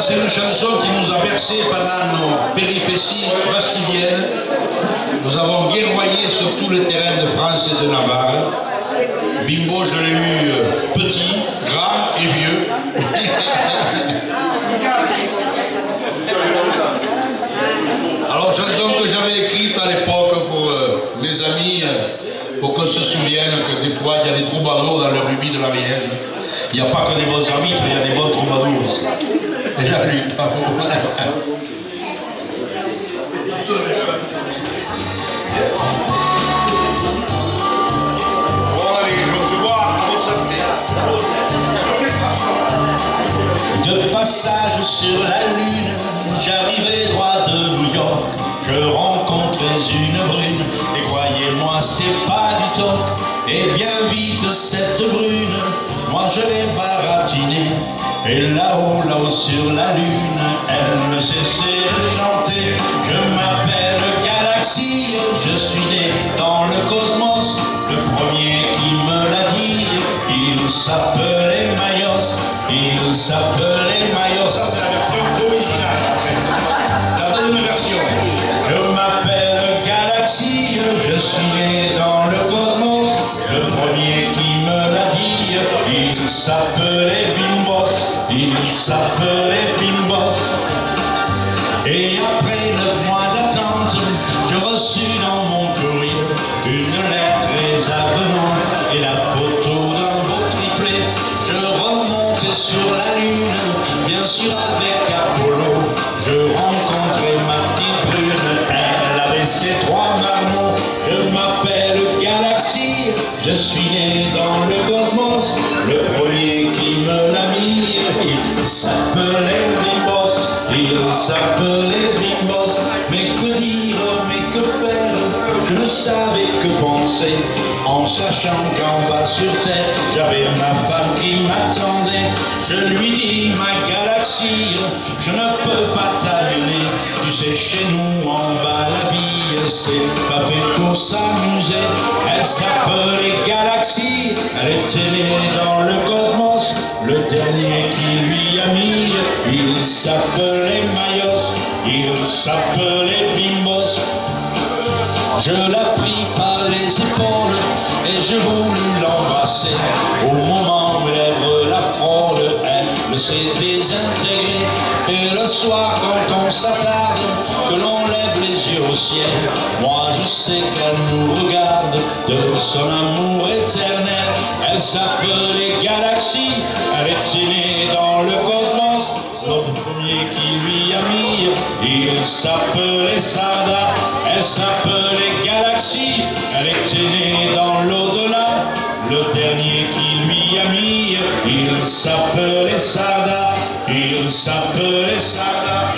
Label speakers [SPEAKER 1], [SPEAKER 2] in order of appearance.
[SPEAKER 1] c'est une chanson qui nous a bercé pendant nos péripéties bastidiennes. Nous avons guerroyé sur tout le terrain de France et de Navarre. Bimbo, je l'ai eu petit, grand et vieux. Alors, chanson que j'avais écrite à l'époque pour mes amis, pour qu'on se souvienne que des fois il y a des troubadours dans le rubis de la Rienne. Il n'y a pas que des bons arbitres, il y a des bons troubadours aussi. Et la lutte.
[SPEAKER 2] De passage sur la lune, j'arrivais droit de New York. Je rencontrais une brune, et croyez-moi, c'était pas du toc. Et bien vite, cette brune, moi je l'ai baratinée. Et là-haut sur la lune, elle ne cessait de chanter. Je m'appelle Galaxie, je suis né dans le cosmos. Le premier qui me l'a dit, il s'appelait Mayos. Il s'appelait Mayos. Ça c'est la version originale après. La deuxième version. Je m'appelle Galaxie, je suis né dans le cosmos. Le premier qui me l'a dit, il s'appelait Bimbos. Il s'appelait Bimbos. Et après 9 mois d'attente, je reçus dans mon courrier une lettre très avenante et la photo d'un beau triplet. Je remontais sur la lune, bien sûr avec Apollo. Je rencontrais ma petite brune, elle avait ses 3 marmots. Je m'appelle Galaxie, je suis né dans le cosmos. Le premier qui me l'a mis, il s'appelait Bimbos. Il s'appelait Bimbos. Mais que dire, mais que faire, je ne savais que penser. En sachant qu'en bas sur terre, j'avais ma femme qui m'attendait. Je lui dis, ma Galaxie, je ne peux pas t'amener. Tu sais, chez nous en bas la vie, c'est pas fait pour s'amuser. Elle s'appelait Galaxie, elle était née dans le cosmos. Le dernier qui lui a mis, il s'appelait Mayos. Il s'appelait Bimbos. Je la pris par les épaules et je voulus l'embrasser. Au moment où lèvres la frôle, elle s'est désintégrée. Et le soir quand on s'attarde, que l'on lève les yeux au ciel, moi je sais qu'elle nous regarde de son amour éternel. Elle s'appelait Galaxie, elle était née dans le cosmos. Le premier qui lui a mis, il s'appelait Sarda. Elle s'appelait Galaxie, elle était née dans l'au-delà. Le dernier qui lui a mis, il s'appelait Sarda. Il s'appelait Sarda.